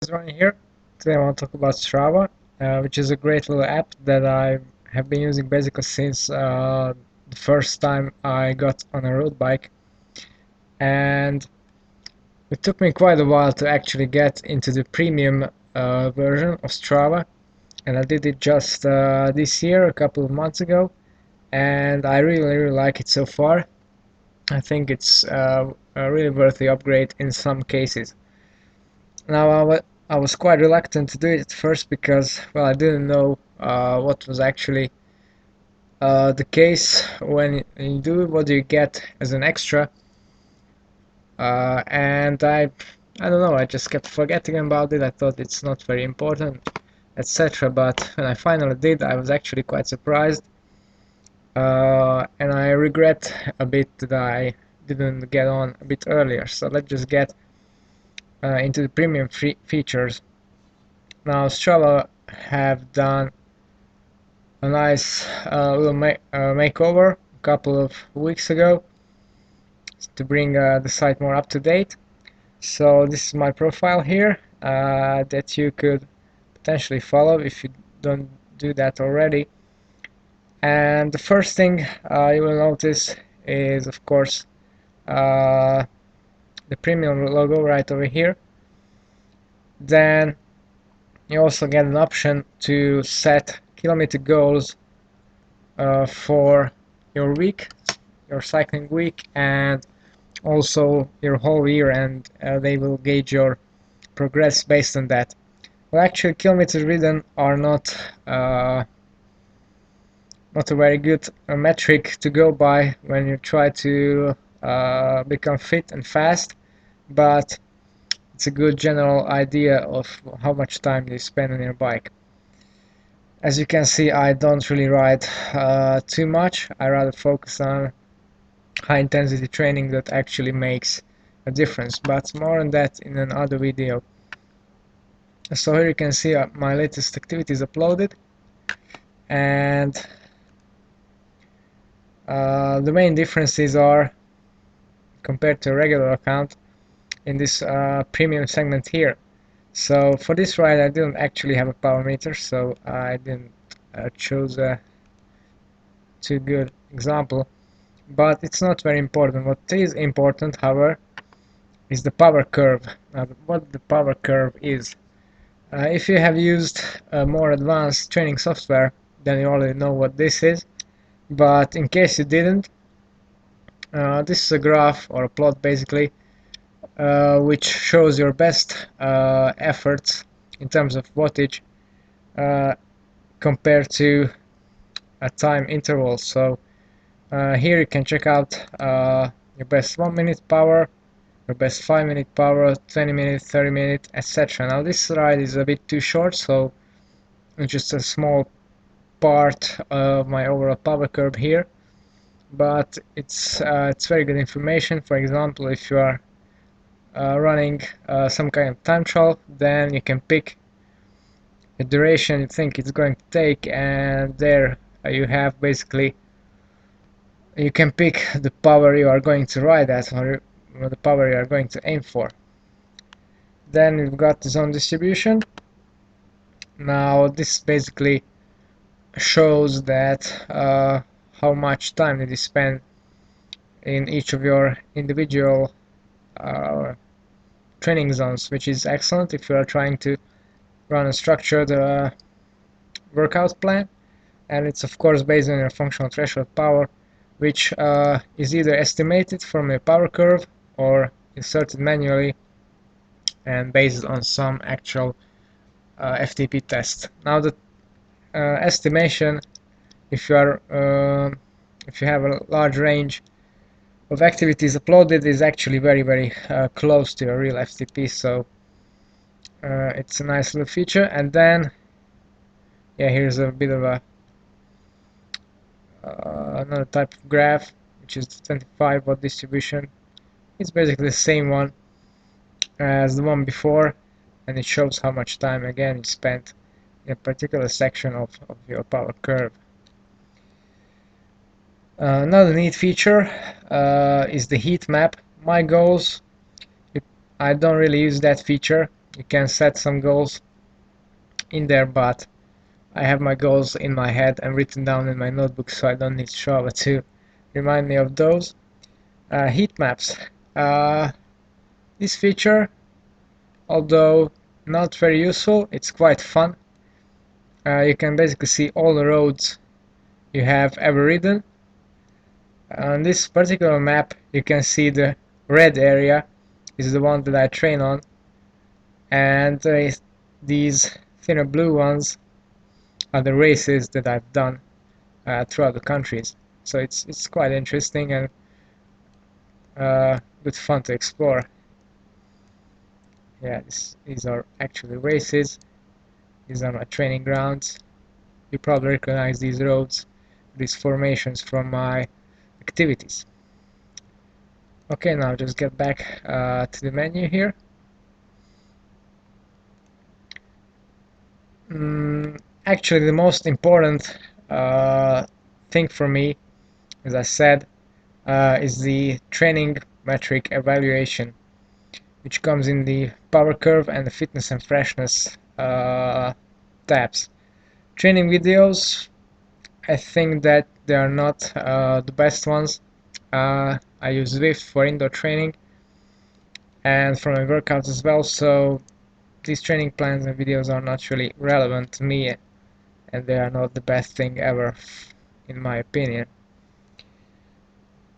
is Ronnie here. Today I want to talk about Strava, which is a great little app that I have been using basically since the first time I got on a road bike, and it took me quite a while to actually get into the premium version of Strava, and I did it just this year, a couple of months ago, and I really like it so far. I think it's really worth the upgrade in some cases. Now I was quite reluctant to do it at first because, well, I didn't know what was actually the case when you do it, what do you get as an extra, and I don't know, I just kept forgetting about it. I thought it's not very important, etc. But when I finally did, I was actually quite surprised, and I regret a bit that I didn't get on a bit earlier. So let's just get into the premium features. Now Strava have done a nice little makeover a couple of weeks ago to bring the site more up to date. So this is my profile here that you could potentially follow if you don't do that already. And the first thing you will notice is, of course, the premium logo right over here. Then you also get an option to set kilometer goals for your week, your cycling week, and also your whole year, and they will gauge your progress based on that. Well, actually, kilometers ridden are not a very good metric to go by when you try to become fit and fast, but it's a good general idea of how much time you spend on your bike. As you can see, I don't really ride too much. I rather focus on high intensity training that actually makes a difference, but more on that in another video. So here you can see my latest activities uploaded, and the main differences are, compared to a regular account, in this premium segment here. So for this ride I didn't actually have a power meter, so I didn't choose a too good example, but it's not very important. What is important, however, is the power curve. What the power curve is. If you have used more advanced training software, then you already know what this is, but in case you didn't, this is a graph or a plot basically which shows your best efforts in terms of wattage compared to a time interval. So here you can check out your best 1 minute power, your best 5-minute power, 20 minute, 30 minute, etc. Now this ride is a bit too short, so it's just a small part of my overall power curve here, but it's very good information. For example, if you are running some kind of time trial, then you can pick the duration you think it's going to take, and there you have basically, you can pick the power you are going to ride at, or the power you are going to aim for. Then we've got the zone distribution. Now this basically shows that how much time did you spend in each of your individual training zones, which is excellent if you are trying to run a structured workout plan. And it's of course based on your functional threshold power, which is either estimated from a power curve or inserted manually and based on some actual FTP test. Now the estimation, if you have a large range of activities uploaded, is actually very close to your real FTP, so it's a nice little feature. And then yeah, here's a bit of a another type of graph, which is the 25 watt distribution. It's basically the same one as the one before, and it shows how much time again you spent in a particular section of your power curve. Another neat feature is the heat map. My goals, I don't really use that feature. You can set some goals in there, but I have my goals in my head and written down in my notebook, so I don't need Strava to remind me of those. Heat maps. This feature, although not very useful, it's quite fun. You can basically see all the roads you have ever ridden. On this particular map, you can see the red area is the one that I train on, and these thinner blue ones are the races that I've done throughout the countries. So it's quite interesting and good fun to explore. Yeah, these are actually races. These are my training grounds. You probably recognize these roads, these formations from my activities. Okay, now just get back to the menu here. Actually, the most important thing for me, as I said, is the training metric evaluation, which comes in the power curve and the fitness and freshness tabs. Training videos, I think that they are not the best ones. I use Zwift for indoor training and for my workouts as well, so these training plans and videos are not really relevant to me, and they are not the best thing ever, in my opinion.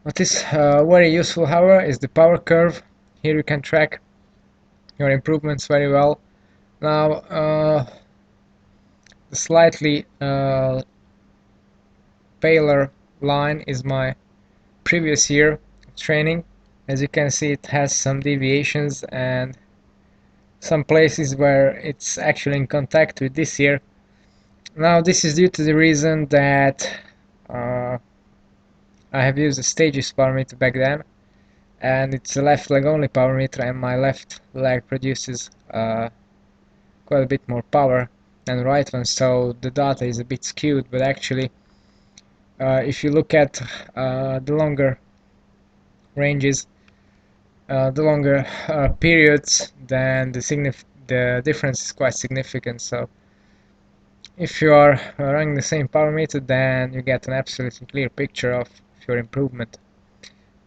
What is very useful, however, is the power curve. Here you can track your improvements very well. Now, the slightly paler line is my previous year training. As you can see, it has some deviations and some places where it's actually in contact with this year. Now, this is due to the reason that I have used a stages power meter back then, and it's a left leg only power meter, and my left leg produces quite a bit more power than the right one, so the data is a bit skewed. But actually, if you look at the longer ranges, the longer periods, then the difference is quite significant. So if you are running the same power meter, then you get an absolutely clear picture of your improvement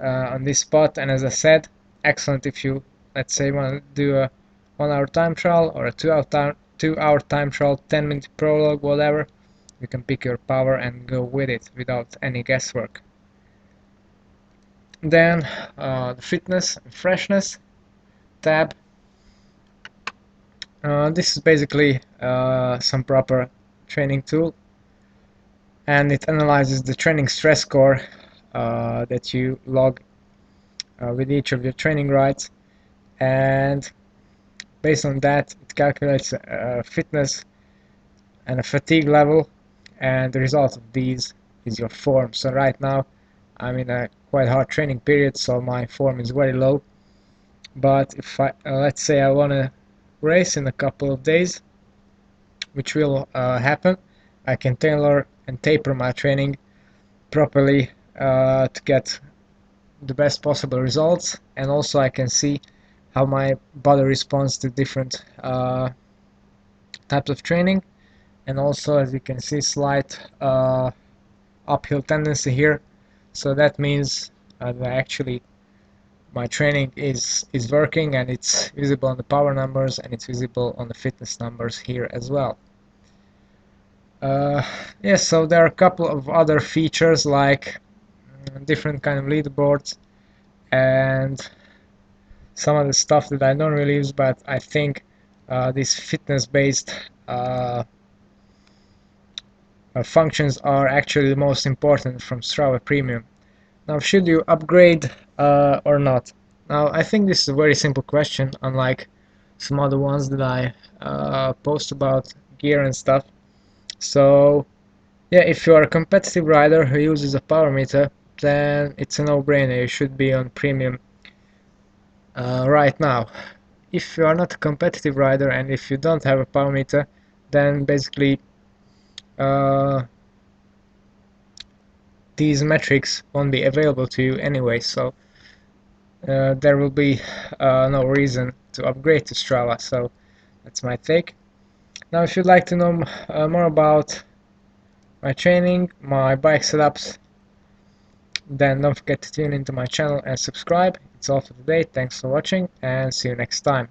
on this spot. And as I said, excellent if you, let's say, want to do a 1 hour time trial or a 2 hour time trial, 10-minute prologue, whatever. You can pick your power and go with it without any guesswork. Then the fitness and freshness tab. This is basically some proper training tool, and it analyzes the training stress score that you log with each of your training rides, and based on that it calculates fitness and a fatigue level, and the result of these is your form. So right now I'm in a quite hard training period, so my form is very low. But if I let's say I want to race in a couple of days, which will happen, I can tailor and taper my training properly to get the best possible results, and also I can see how my body responds to different types of training. And also, as you can see, slight uphill tendency here, so that means that actually my training is working, and it's visible on the power numbers, and it's visible on the fitness numbers here as well. Yes, so there are a couple of other features like different kind of leaderboards and some of the stuff that I don't really use, but I think these fitness-based functions are actually the most important from Strava Premium. Now, should you upgrade or not? Now, I think this is a very simple question, unlike some other ones that I post about gear and stuff. So, yeah, if you are a competitive rider who uses a power meter, then it's a no-brainer. You should be on Premium right now. If you are not a competitive rider and if you don't have a power meter, then basically these metrics won't be available to you anyway, so there will be no reason to upgrade to Strava. So That's my take. Now, if you'd like to know more about my training, my bike setups, then don't forget to tune into my channel and subscribe. It's all for today. Thanks for watching and see you next time.